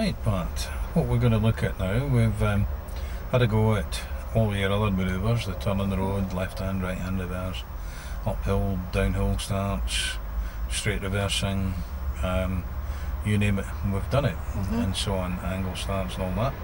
Right, Pat, what we're going to look at now, we've had a go at all your other manoeuvres, the turn on the road, left hand, right hand reverse, uphill, downhill starts, straight reversing, you name it, we've done it, and so on, angle starts and all that.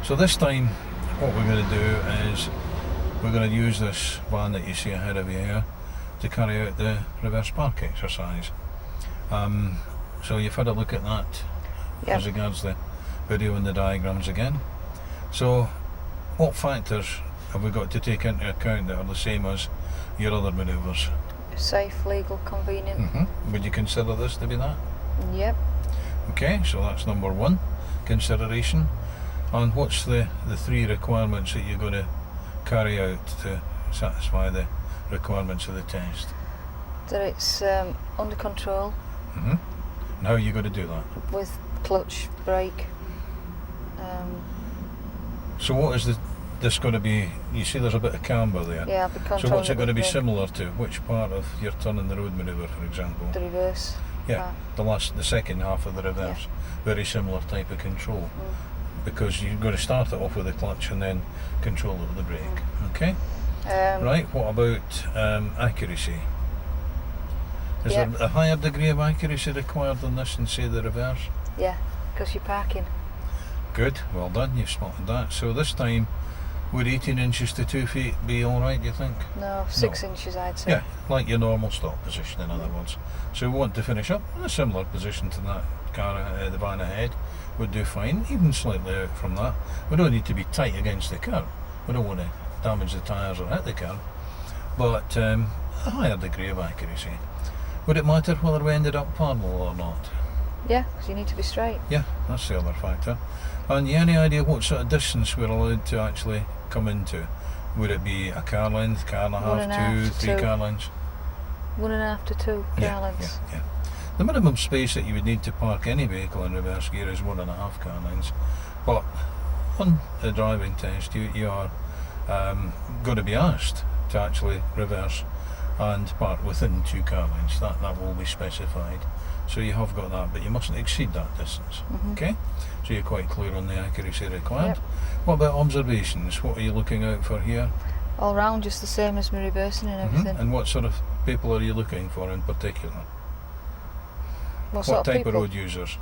So this time what we're going to do is we're going to use this van that you see ahead of you here to carry out the reverse park exercise. So you've had a look at that as regards the video and the diagrams again. So what factors have we got to take into account that are the same as your other manoeuvres? Safe, legal, convenient. Would you consider this to be that? Yep. Okay, so that's number one consideration. And what's the three requirements that you're going to carry out to satisfy the requirements of the test? That it's under control. And how are you going to do that? With clutch, brake. So what is this going to be? You see there's a bit of camber there. Yeah, I'll be controlling. So what's it going to be with similar to? Which part of your turn in the road manoeuvre, for example? the reverse. Yeah, the second half of the reverse. Very similar type of control. Because you're going to start it off with the clutch and then control it with the brake. Okay? Right, what about accuracy? Is there a higher degree of accuracy required than this in, say, the reverse? Yeah, because you're parking. Good, well done, you've spotted that. So this time, would 18 inches to 2 feet be alright, do you think? No, 6 inches I'd say. Yeah, like your normal stop position, in other words. So we want to finish up in a similar position to that car, the van ahead. Would do fine, even slightly out from that. We don't need to be tight against the curb. We don't want to damage the tyres or hit the curb. But a higher degree of accuracy. Would it matter whether we ended up parallel or not? Yeah, because you need to be straight. Yeah, that's the other factor. And you any idea what sort of distance we're allowed to actually come into? Would it be a car length, car and a half, three car lengths? 1.5 to 2 car lengths. Yeah. The minimum space that you would need to park any vehicle in reverse gear is 1.5 car lengths. But on the driving test, you are going to be asked to actually reverse and park within 2 car lengths. That will be specified. So you have got that, but you mustn't exceed that distance. Okay? So you're quite clear on the accuracy required. Yep. What about observations? What are you looking out for here? All round just the same as my reversing and everything. And what sort of people are you looking for in particular? What type people? of road users?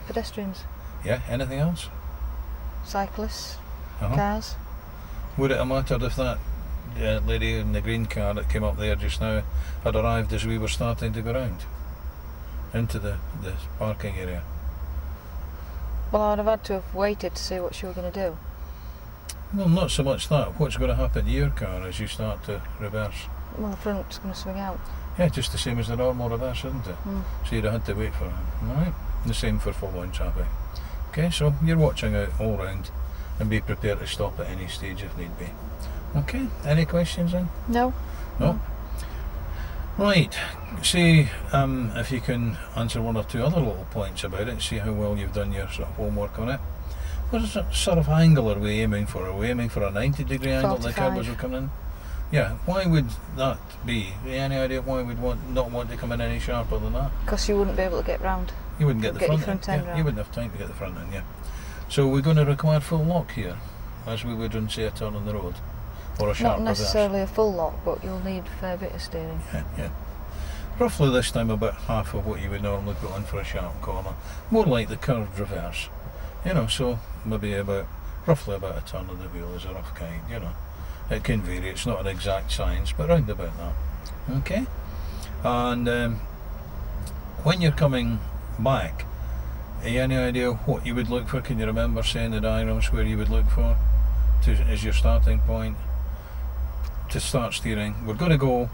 Pedestrians. Yeah, anything else? Cyclists. Cars. Would it have mattered if that lady in the green car that came up there just now had arrived as we were starting to go round into the parking area? Well, I'd have had to have waited to see what she was going to do. Well, not so much that. What's going to happen to your car as you start to reverse? Well, the front's going to swing out. Yeah, just the same as the normal reverse, isn't it? So you'd have had to wait for it. Alright? The same for following traffic. Okay, so you're watching out all round and be prepared to stop at any stage if need be. Okay, any questions then? No. Right, see if you can answer one or two other little points about it, see how well you've done your sort of homework on it. What sort of angle are we aiming for? Are we aiming for a 90-degree angle the curb as we come in? Yeah, why would that be? Any idea why we'd not want to come in any sharper than that? Because you wouldn't be able to get round. You wouldn't get the front end round. You wouldn't have time to get the front end, So we're going to require full lock here, as we would on, say, a turn on the road. Or a sharp Not necessarily a full lock, but you'll need a fair bit of steering. Yeah. Roughly this time about half of what you would normally put in for a sharp corner. More like the curved reverse. So maybe roughly about a turn of the wheel is a rough guide, It can vary, it's not an exact science, but round about that. Okay? And when you're coming back, any idea what you would look for? Can you remember saying the diagrams where you would look for as your starting point to start steering? We're going to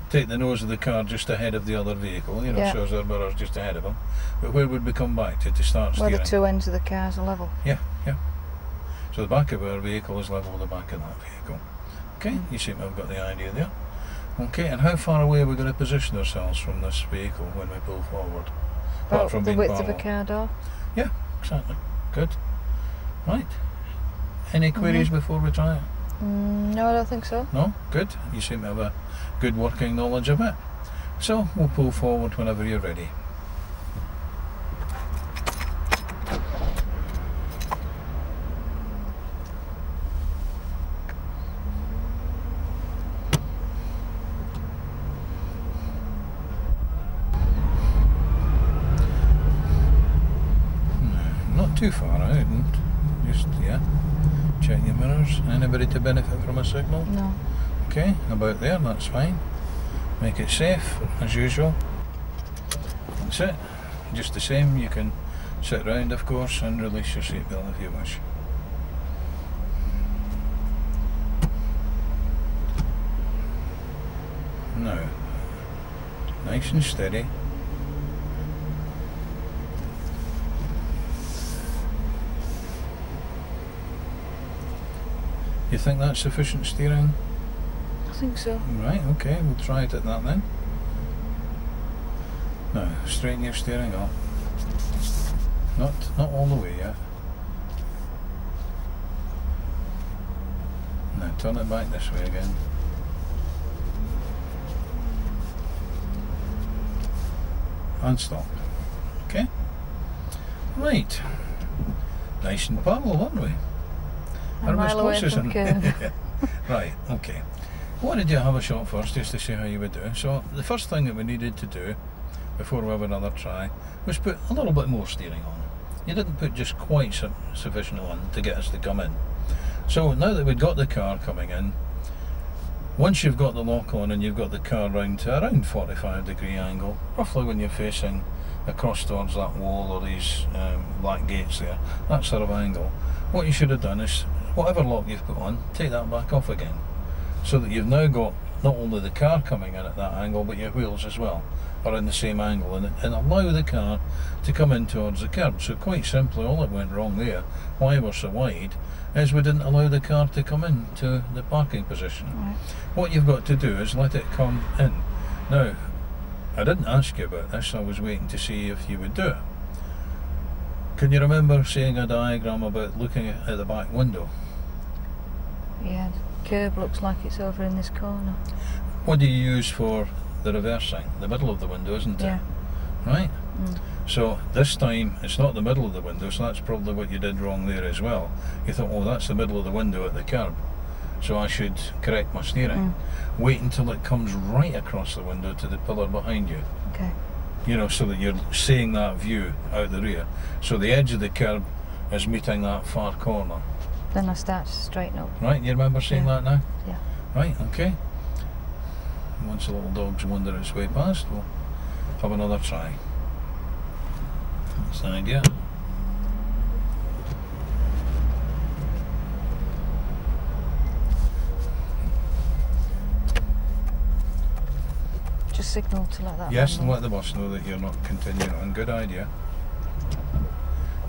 take the nose of the car just ahead of the other vehicle, so as our mirror's just ahead of them. But where would we come back to start steering? Where the two ends of the cars are level. Yeah. So the back of our vehicle is level with the back of that vehicle. Okay, you seem to have got the idea there. Okay, and how far away are we going to position ourselves from this vehicle when we pull forward? About the width of a car door. Yeah, exactly. Good. Right. Any queries before we try it? No, I don't think so. No? Good. You seem to have a good working knowledge of it. So we'll pull forward whenever you're ready. too far out, and just, yeah, check your mirrors. Anybody to benefit from a signal? No. Okay, about there, that's fine. Make it safe, as usual. That's it. Just the same, you can sit round, of course, and release your seatbelt if you wish. Now, nice and steady. You think that's sufficient steering? I think so. Right, okay, we'll try it at that then. Now, straighten your steering up. Not all the way yet. Now turn it back this way again. And stop. Okay? Right. Nice and parallel, aren't we? A mile away from curve. Right, okay. Why did you have a shot first, just to see how you would do? So the first thing that we needed to do before we have another try was put a little bit more steering on. You didn't put just quite sufficient on to get us to come in. So now that we've got the car coming in, once you've got the lock on and you've got the car round to around 45-degree angle, roughly when you're facing across towards that wall or these black gates there, that sort of angle, what you should have done is, whatever lock you've put on, take that back off again, so that you've now got not only the car coming in at that angle, but your wheels as well are in the same angle, and allow the car to come in towards the curb. So quite simply, all that went wrong there, why we're so wide, is we didn't allow the car to come in to the parking position. Right. What you've got to do is let it come in. Now, I didn't ask you about this, I was waiting to see if you would do it. Can you remember seeing a diagram about looking at the back window? Yeah, the curb looks like it's over in this corner. What do you use for the reversing? The middle of the window, isn't it? Yeah. Right? Mm. So this time it's not the middle of the window, so that's probably what you did wrong there as well. You thought, oh, that's the middle of the window at the curb, so I should correct my steering. Wait until it comes right across the window to the pillar behind you. Okay. You know, so that you're seeing that view out the rear. So the edge of the curb is meeting that far corner. Then I start to straighten up. Right, you remember seeing that now? Yeah. Right, okay. Once the little dog's wander its way past, we'll have another try. That's the idea. Just signal to let that Yes, man and know. let the bus know that you're not continuing on. Good idea.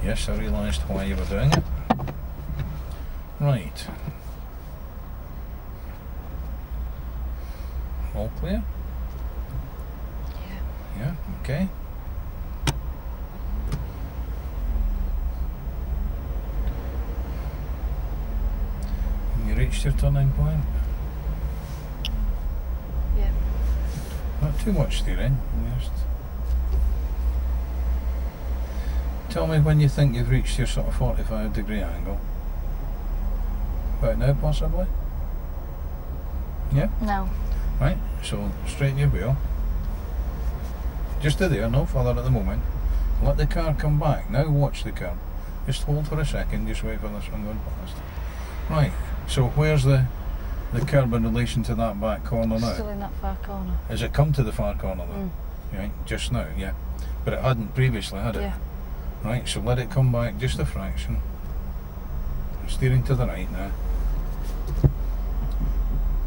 Yes, I realised why you were doing it. Right. All clear? Yeah. Yeah, okay. You reached your turning point? Yeah. Not too much steering, just tell me when you think you've reached your sort of 45-degree angle. About now, possibly? Yeah? No. Right, so straighten your wheel. Just to there, no further at the moment. Let the car come back. Now watch the curb. Just hold for a second, just wait for this one going past. Right, so where's the curb in relation to that back corner now? Still in that far corner. Has it come to the far corner though? Right, just now, yeah. But it hadn't previously, had it? Yeah. Right, so let it come back just a fraction. Steering to the right now.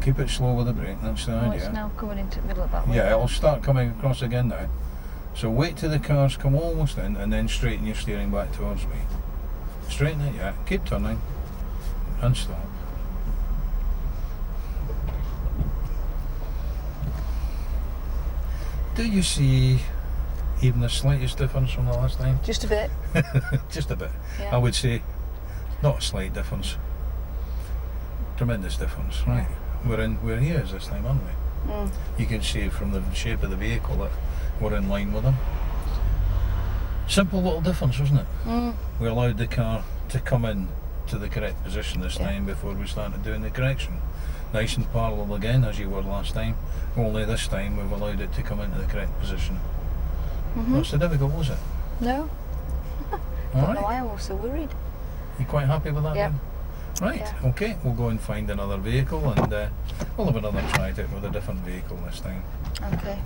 Keep it slow with the brake, that's the Oh, idea. it's now coming into the middle of that way. Yeah, it'll start coming across again now. So wait till the cars come almost in and then straighten your steering back towards me. Straighten it, yeah. Keep turning and stop. Do you see even the slightest difference from the last time? Just a bit. Just a bit. Yeah. I would say not a slight difference. Tremendous difference, right? We're here this time, aren't we? You can see from the shape of the vehicle that we're in line with them. Simple little difference, wasn't it? We allowed the car to come in to the correct position this time before we started doing the correction. Nice and parallel again, as you were last time, only this time we've allowed it to come into the correct position. Not so difficult, was it? No. Don't Alright. know why I was so worried. You quite happy with that Yeah. then? Right, Yeah. okay, we'll go and find another vehicle and we'll have another try at it with a different vehicle this time. Okay.